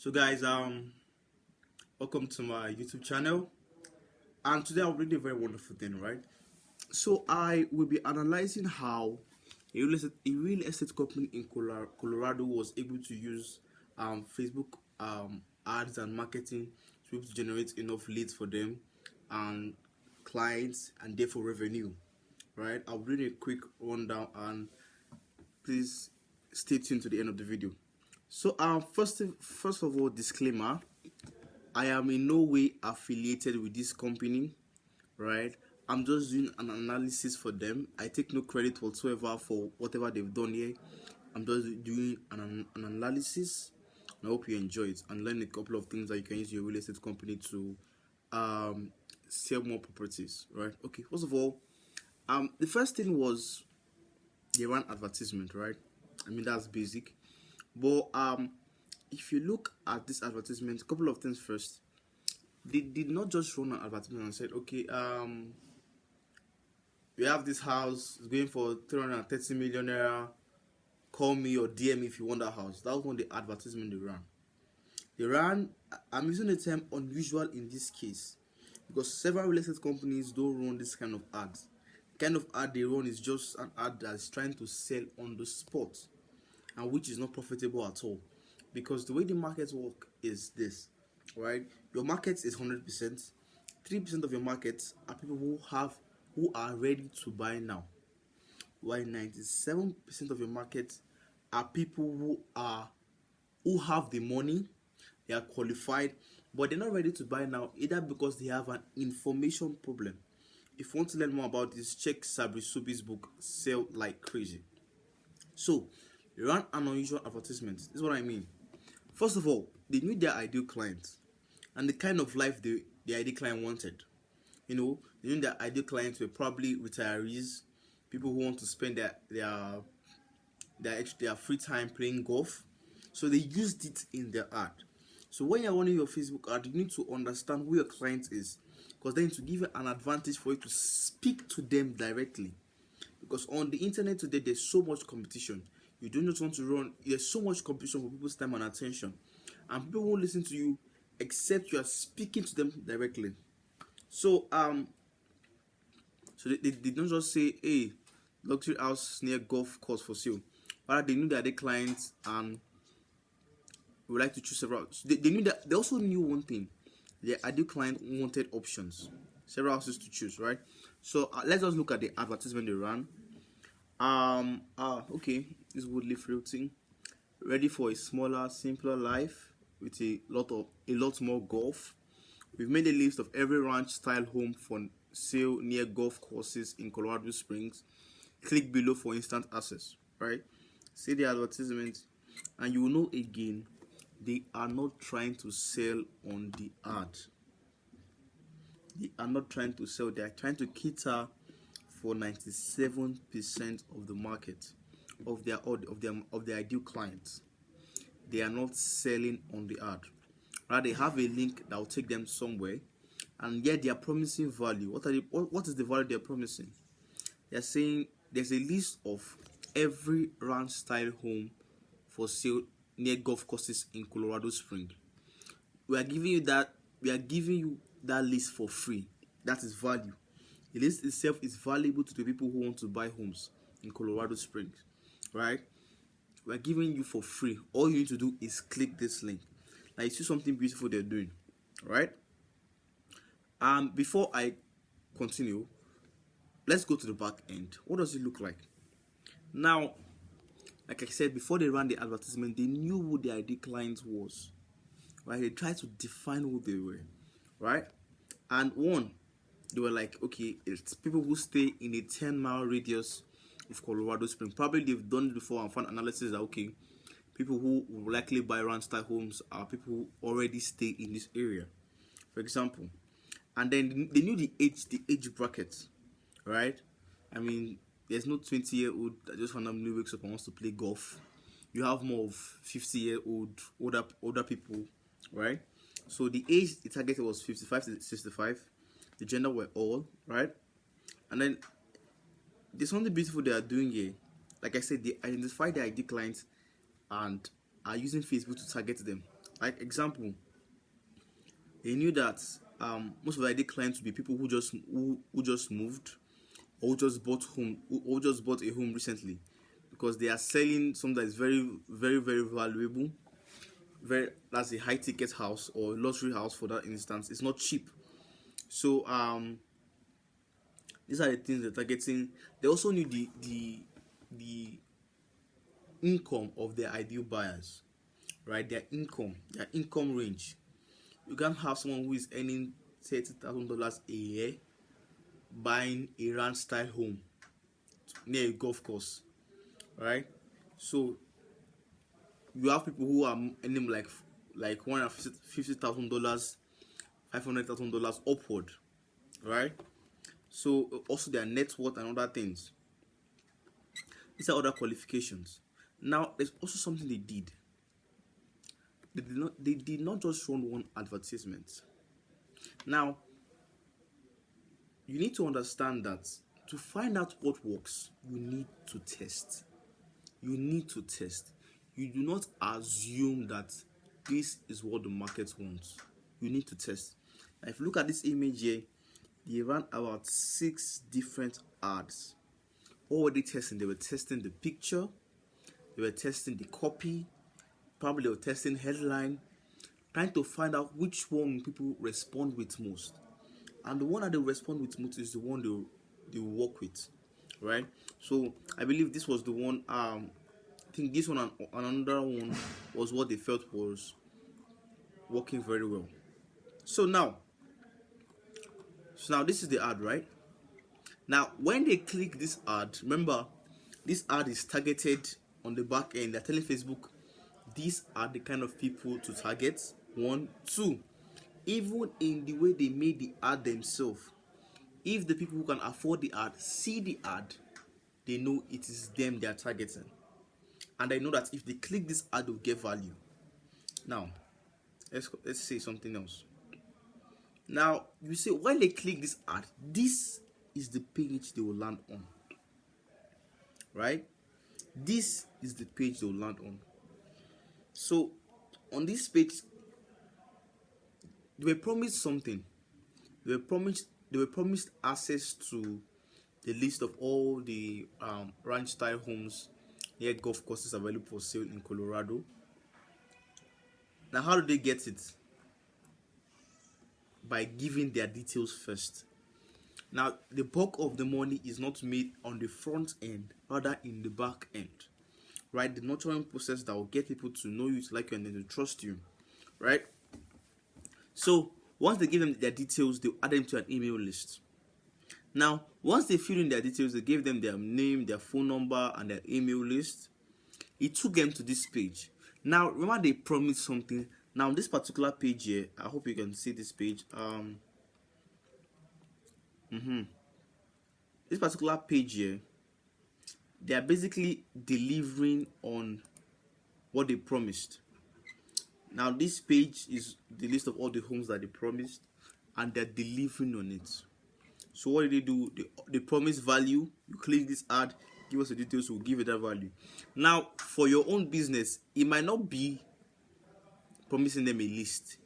So guys, welcome to my YouTube channel, and today I'm reading a very wonderful thing, right? So I will be analyzing how a real estate company in Colorado was able to use Facebook ads and marketing to be able to generate enough leads for them and clients and therefore revenue, right? I'll read a quick rundown and please stay tuned to the end of the video. So first of all, disclaimer: I am in no way affiliated with this company, right? I'm just doing an analysis for them. I take no credit whatsoever for whatever they've done here. I'm just doing an analysis. I hope you enjoy it and learn a couple of things that you can use your real estate company to sell more properties, right? Okay, first of all, the first thing was they ran advertisement, right? I mean, that's basic. But if you look at this advertisement, a couple of things first. They did not just run an advertisement and said, okay, we have this house, it's going for 330 million naira. Call me or DM me if you want that house. That was not the advertisement they ran. I'm using the term unusual in this case because several real estate companies don't run this kind of ads. The kind of ad they run is just an ad that's trying to sell on the spot, and which is not profitable at all, because the way the markets work is this, right? Your market is 100%. 3% of your market are people who are ready to buy now, while 97% of your market are people who have the money, they are qualified, but they're not ready to buy now, either because they have an information problem. If you want to learn more about this, check Sabri Subi's book Sell Like Crazy. So they ran an unusual advertisement. This is what I mean. First of all, they knew their ideal clients and the kind of life the ideal client wanted. They knew their ideal clients were probably retirees, people who want to spend their free time playing golf. So they used it in their ad. So when you're running your Facebook ad, you need to understand who your client is, because then to give you an advantage for you to speak to them directly. Because on the internet today, there's so much competition. You do not want to run. There's so much competition for people's time and attention, and people won't listen to you except you are speaking to them directly. So they did not just say, "Hey, luxury house near golf course for sale." But they knew that their clients would like to choose several. So they knew that. They also knew one thing: their ideal client wanted options, several houses to choose, right? So let's just look at the advertisement they ran. Okay, this Woodley Fruiting, ready for a smaller, simpler life with a lot more golf. We've made a list of every ranch style home for sale near golf courses in Colorado Springs. Click below for instant access, right? See the advertisement and you will know again they are not trying to sell on the ad. They are not trying to sell, they are trying to cater for 97% of the market of their ideal clients. They are not selling on the ad. Right? They have a link that will take them somewhere, and yet they are promising value. What is the value they are promising? They are saying there's a list of every ranch style home for sale near golf courses in Colorado Springs. We are giving you that list for free. That is value. The list itself is valuable to the people who want to buy homes in Colorado Springs, right? We're giving you for free. All you need to do is click this link. Now you see something beautiful they're doing, right? Before I continue, let's go to the back end. What does it look like? Now, like I said, before they ran the advertisement, they knew who the ideal client was, right? They tried to define who they were, right? And one, they were like, okay, it's people who stay in a 10-mile radius of Colorado Springs. Probably they've done it before and found analysis that, okay, people who will likely buy ranch style homes are people who already stay in this area, for example. And then they knew the age bracket, right? I mean, there's no 20-year-old that just randomly wakes up and wants to play golf. You have more of 50-year-old older people, right? So the age they targeted was 55 to 65. The gender were all, right? And then there's something beautiful they are doing here. Like I said, they identify the ideal clients and are using Facebook to target them. Like example, they knew that most of the ideal clients would be people who just moved, or who just bought a home recently, because they are selling something that is very valuable. That's a high ticket house or luxury house for that instance. It's not cheap. So these are the things they're targeting. They also need the income of their ideal buyers, right? Their income range. You can't have someone who is earning $30,000 a year buying a ranch style home near a golf course, right? So you have people who are earning like $150,000, $500,000 upward, right? So also their net worth and other things. These are other qualifications. Now there's also something they did. They did not just run one advertisement. Now you need to understand that to find out what works, you need to test. You need to test. You do not assume that this is what the market wants. You need to test. Now, if you look at this image here, they ran about 6 different ads. What were they testing? They were testing the picture, they were testing the copy, probably they were testing headline, trying to find out which one people respond with most. And the one that they respond with most is the one they will work with, right? So I believe this was the one. I think this one and another one was what they felt was working very well. So now this is the ad, right? Now when they click this ad, remember this ad is targeted on the back end. They're telling Facebook these are the kind of people to target. 1, 2, even in the way they made the ad themselves, if the people who can afford the ad see the ad, they know it is them they are targeting, and they know that if they click this ad they'll get value. Now let's say something else. Now you say when they click this ad, this is the page they will land on, right? This is the page they will land on. So on this page they were promised something. They were promised access to the list of all the ranch style homes near golf courses available for sale in Colorado. Now how do they get it? By giving their details first. Now the bulk of the money is not made on the front end, rather in the back end, right? The nurturing process that will get people to know you, to like you, and then to trust you, right? So once they give them their details, they'll add them to an email list. Now once they fill in their details, they gave them their name, their phone number, and their email list. It took them to this page. Now remember they promised something. Now this particular page here, I hope you can see this page. This particular page here, they are basically delivering on what they promised. Now this page is the list of all the homes that they promised, and they're delivering on it. So what did they do? They promise value. You click this ad, give us the details, we'll give you that value. Now for your own business, it might not be promising them a list.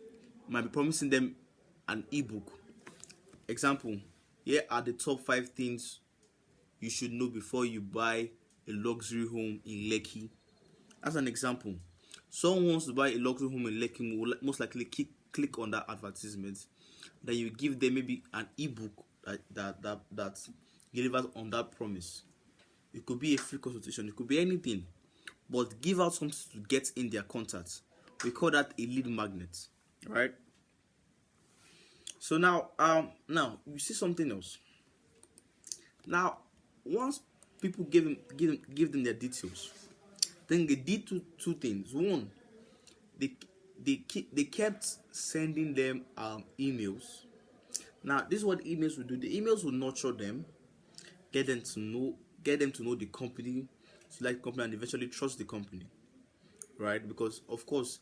It might be promising them an ebook. Example, here are the top 5 things you should know before you buy a luxury home in Lekki. As an example, someone wants to buy a luxury home in Lekki will most likely click on that advertisement. Then you give them maybe an ebook that delivers on that promise. It could be a free consultation, it could be anything, but give out something to get in their contacts. We call that a lead magnet, right? So now you see something else. Now once people give them their details, then they did two things. One, they kept sending them emails. Now this is what emails will do. The emails will nurture them, get them to know the company, to like the company, and eventually trust the company, right? Because of course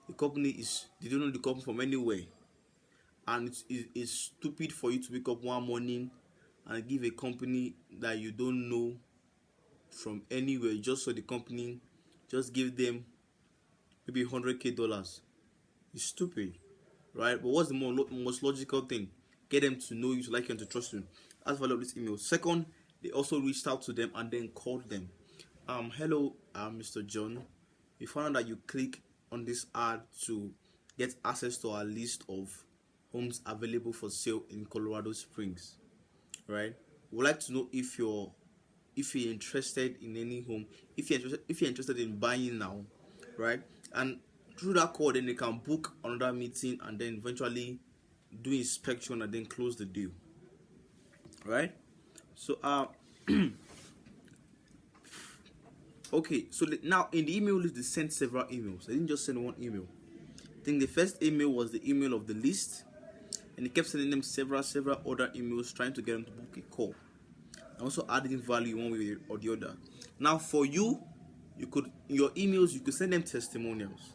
the company they don't know the company from anywhere, and it's stupid for you to wake up one morning and give a company that you don't know from anywhere just so the company just give them maybe $100,000 It's stupid, right? But what's the most logical thing? Get them to know you, to like you, and to trust you. That's value of this email. Second, they also reached out to them and then called them. Hello, Mr. John. We found out that you click on this ad to get access to our list of homes available for sale in Colorado Springs, right? We'd like to know if you're interested in any home, if you're interested in buying now, right? And through that call, then they can book another meeting and then eventually do inspection and then close the deal, right? So okay, so now in the email list they sent several emails. They didn't just send one email. I think the first email was the email of the list, and they kept sending them several other emails trying to get them to book a call, and also adding value one way or the other. Now for you, you could, in your emails, you could send them testimonials.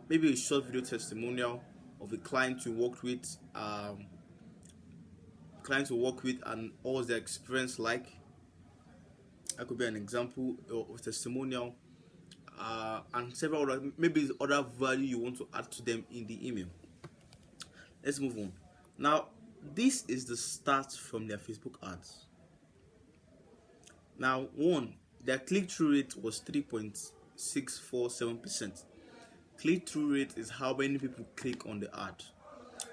Maybe a short video testimonial of a client you worked with, and what was their experience like. That could be an example of testimonial, and several other, maybe other value you want to add to them in the email. Let's move on. Now, this is the start from their Facebook ads. Now, their click-through rate was 3.647%. Click-through rate is how many people click on the ad.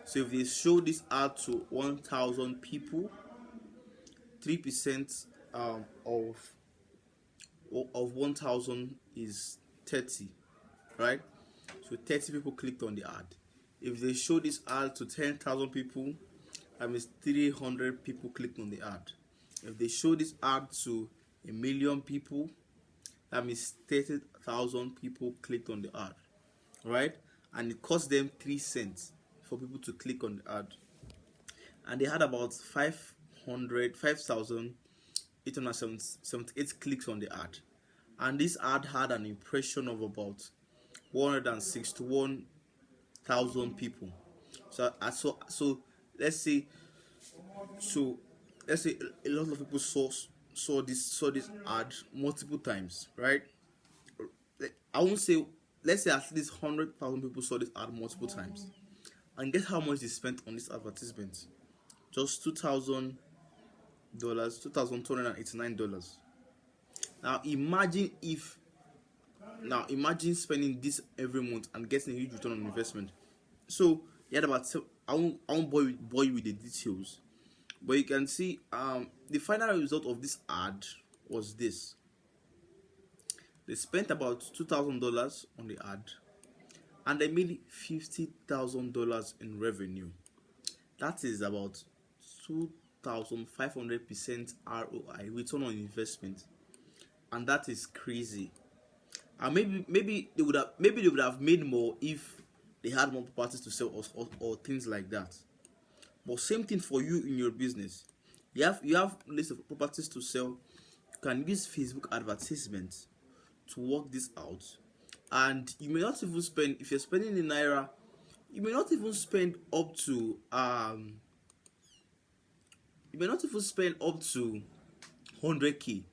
So if they show this ad to 1,000 people, 3% of 1,000 is 30, right? So 30 people clicked on the ad. If they show this ad to 10,000 people, that means 300 people clicked on the ad. If they show this ad to 1,000,000 people, that means 30,000 people clicked on the ad, right? And it cost them 3 cents for people to click on the ad. And they had about 5,878 clicks on the ad. And this ad had an impression of about 161,000 people. So let's say a lot of people saw this ad multiple times, right? I won't say, let's say at least 100,000 people saw this ad multiple times. And guess how much they spent on this advertisement? Just $2,000, $2,289. Now imagine spending this every month and getting a huge return on investment. So you had about, I won't bore you with the details, but you can see the final result of this ad was this. They spent about $2,000 on the ad, and they made $50,000 in revenue. That is about 2,500% ROI, return on investment, and that is crazy. And maybe they would have made more if they had more properties to sell or things like that. But same thing for you in your business. You have a list of properties to sell. You can use Facebook advertisements to work this out, and you may not even spend, if you're spending in naira, you may not even spend up to 100k.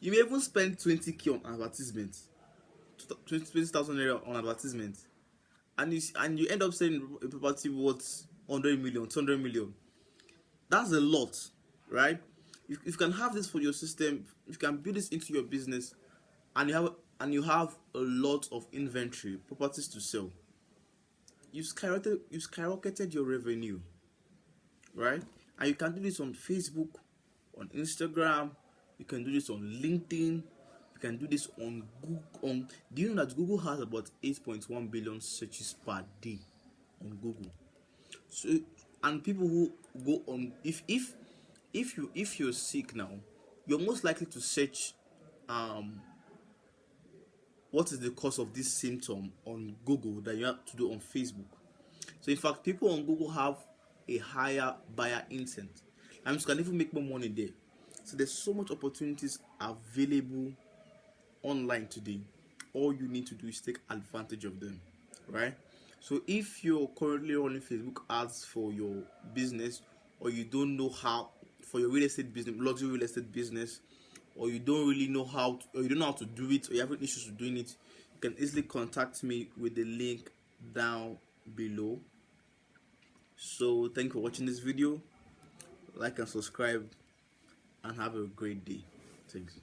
You may even spend 20k on advertisements, 20,000 naira on advertisements, and you end up selling a property worth 100 million, 200 million. That's a lot, right? If you can have this for your system, if you can build this into your business, and you have a lot of inventory, properties to sell, you skyrocketed your revenue, right? And you can do this on Facebook, on Instagram, you can do this on LinkedIn, you can do this on Google. Do you know that Google has about 8.1 billion searches per day on Google? So, and people who go on, if you're sick now, you're most likely to search what is the cause of this symptom on Google that you have to do on Facebook. So in fact, people on Google have a higher buyer intent, and you can even make more money there. So there's so much opportunities available online today. All you need to do is take advantage of them, right? So if you're currently running Facebook ads for your business, or you don't know how, for your real estate business, luxury real estate business, or you don't really know how to, or you don't know how to do it, or you have issues with doing it, you can easily contact me with the link down below. So thank you for watching this video. Like and subscribe, and have a great day. Thanks.